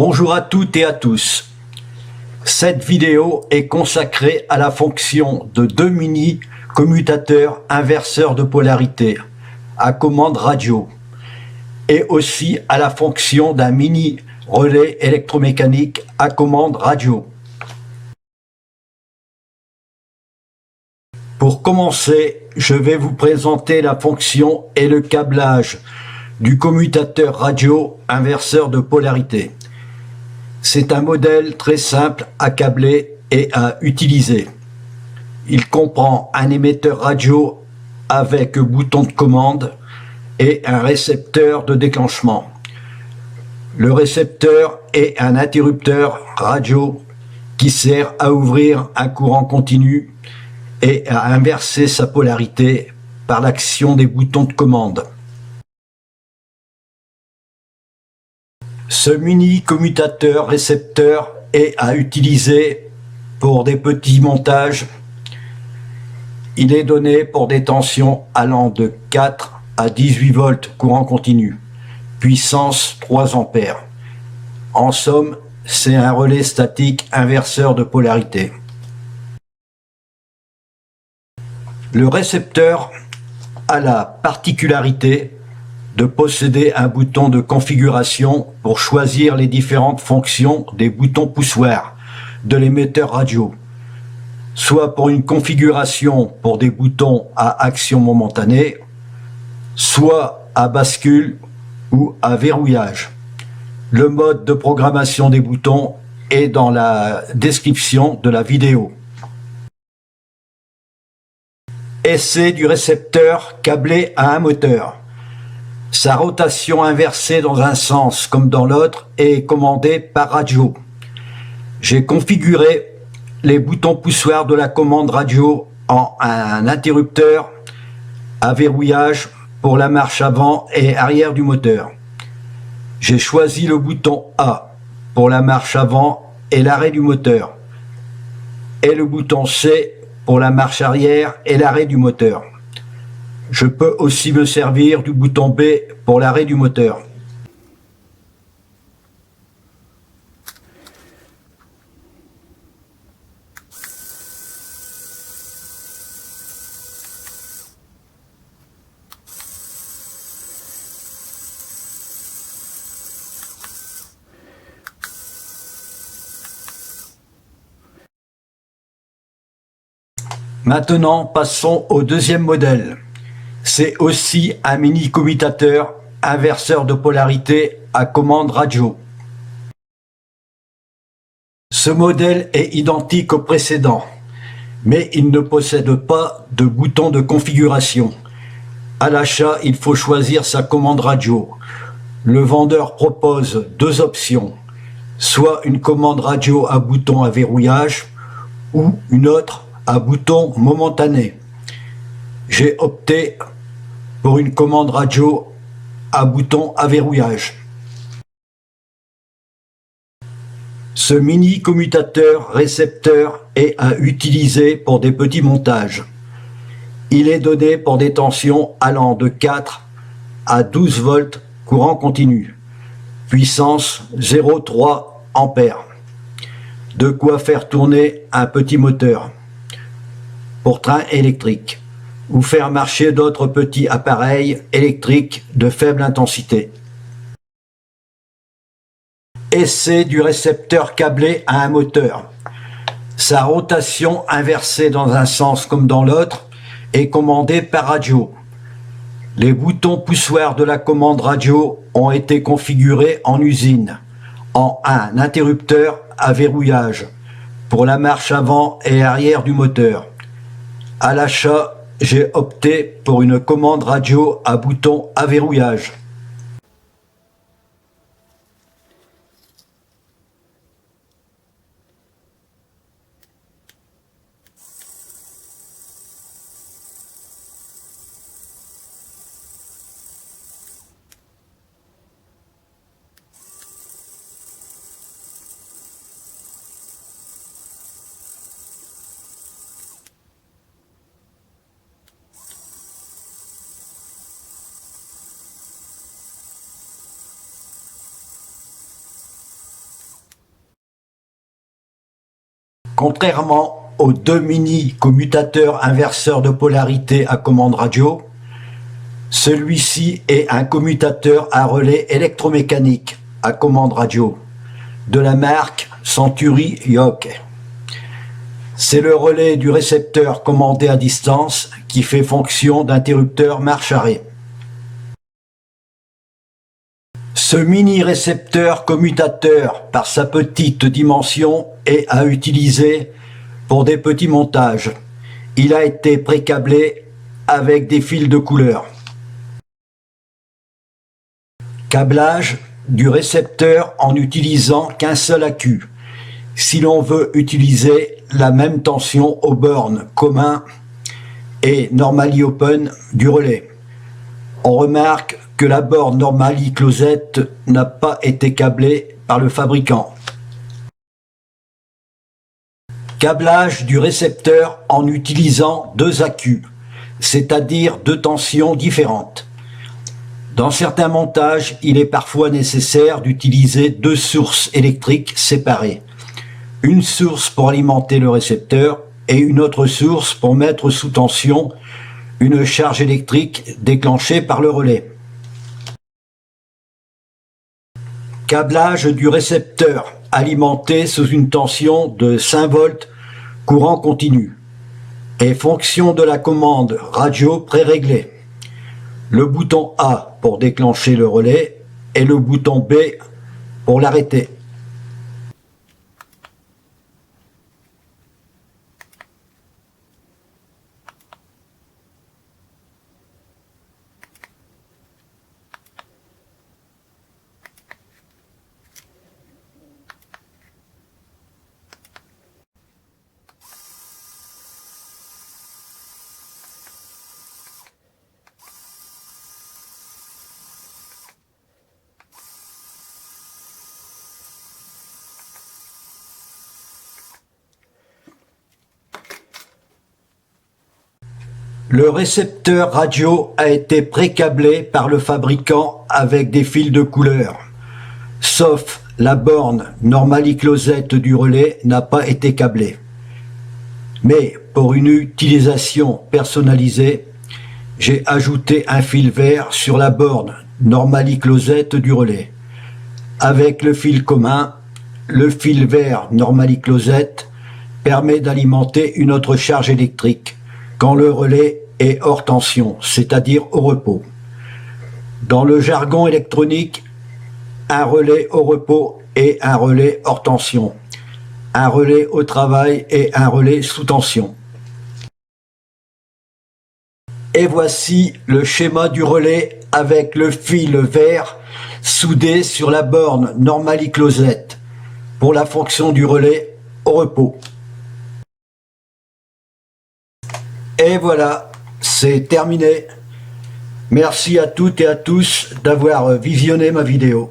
Bonjour à toutes et à tous. Cette vidéo est consacrée à la fonction de deux mini commutateurs inverseurs de polarité à commande radio et aussi à la fonction d'un mini relais électromécanique à commande radio. Pour commencer, je vais vous présenter la fonction et le câblage du commutateur radio inverseur de polarité. C'est un modèle très simple à câbler et à utiliser. Il comprend un émetteur radio avec bouton de commande et un récepteur de déclenchement. Le récepteur est un interrupteur radio qui sert à ouvrir un courant continu et à inverser sa polarité par l'action des boutons de commande. Ce mini commutateur récepteur est à utiliser pour des petits montages. Il est donné pour des tensions allant de 4 à 18 volts courant continu, puissance 3 ampères. En somme, c'est un relais statique inverseur de polarité. Le récepteur a la particularité de posséder un bouton de configuration pour choisir les différentes fonctions des boutons poussoirs de l'émetteur radio, soit pour une configuration pour des boutons à action momentanée, soit à bascule ou à verrouillage. Le mode de programmation des boutons est dans la description de la vidéo. Essai du récepteur câblé à un moteur. Sa rotation inversée dans un sens comme dans l'autre est commandée par radio. J'ai configuré les boutons poussoirs de la commande radio en un interrupteur à verrouillage pour la marche avant et arrière du moteur. J'ai choisi le bouton A pour la marche avant et l'arrêt du moteur et le bouton C pour la marche arrière et l'arrêt du moteur. Je peux aussi me servir du bouton B pour l'arrêt du moteur. Maintenant, passons au deuxième modèle. C'est aussi un mini commutateur inverseur de polarité à commande radio. Ce modèle est identique au précédent, mais il ne possède pas de bouton de configuration. À l'achat, il faut choisir sa commande radio. Le vendeur propose deux options, soit une commande radio à bouton à verrouillage ou une autre à bouton momentané. J'ai opté pour une commande radio à bouton à verrouillage. Ce mini commutateur récepteur est à utiliser pour des petits montages. Il est donné pour des tensions allant de 4 à 12 volts courant continu, puissance 0,3 ampères. De quoi faire tourner un petit moteur pour train électrique ou faire marcher d'autres petits appareils électriques de faible intensité. Essai du récepteur câblé à un moteur. Sa rotation inversée dans un sens comme dans l'autre est commandée par radio. Les boutons poussoirs de la commande radio ont été configurés en usine, en un interrupteur à verrouillage pour la marche avant et arrière du moteur. À l'achat, j'ai opté pour une commande radio à bouton à verrouillage. Contrairement aux deux mini-commutateurs inverseurs de polarité à commande radio, celui-ci est un commutateur à relais électromécanique à commande radio de la marque Century Yoke. C'est le relais du récepteur commandé à distance qui fait fonction d'interrupteur marche-arrêt. Ce mini-récepteur commutateur, par sa petite dimension, est à utiliser pour des petits montages. Il a été pré-câblé avec des fils de couleur. Câblage du récepteur en utilisant qu'un seul accu, si l'on veut utiliser la même tension aux bornes commun et normally open du relais. On remarque que la borne normally closed n'a pas été câblée par le fabricant. Câblage du récepteur en utilisant deux accus, c'est-à-dire deux tensions différentes. Dans certains montages, il est parfois nécessaire d'utiliser deux sources électriques séparées. Une source pour alimenter le récepteur et une autre source pour mettre sous tension une charge électrique déclenchée par le relais. Câblage du récepteur alimenté sous une tension de 5 volts courant continu et fonction de la commande radio pré-réglée. Le bouton A pour déclencher le relais et le bouton B pour l'arrêter. Le récepteur radio a été pré-câblé par le fabricant avec des fils de couleur, sauf la borne normally closed du relais n'a pas été câblée. Mais pour une utilisation personnalisée, j'ai ajouté un fil vert sur la borne normally closed du relais. Avec le fil commun, le fil vert normally closed permet d'alimenter une autre charge électrique quand le relais est hors tension, c'est-à-dire au repos. Dans le jargon électronique, un relais au repos et un relais hors tension, un relais au travail et un relais sous tension. Et voici le schéma du relais avec le fil vert soudé sur la borne normally closed pour la fonction du relais au repos. Et voilà, c'est terminé. Merci à toutes et à tous d'avoir visionné ma vidéo.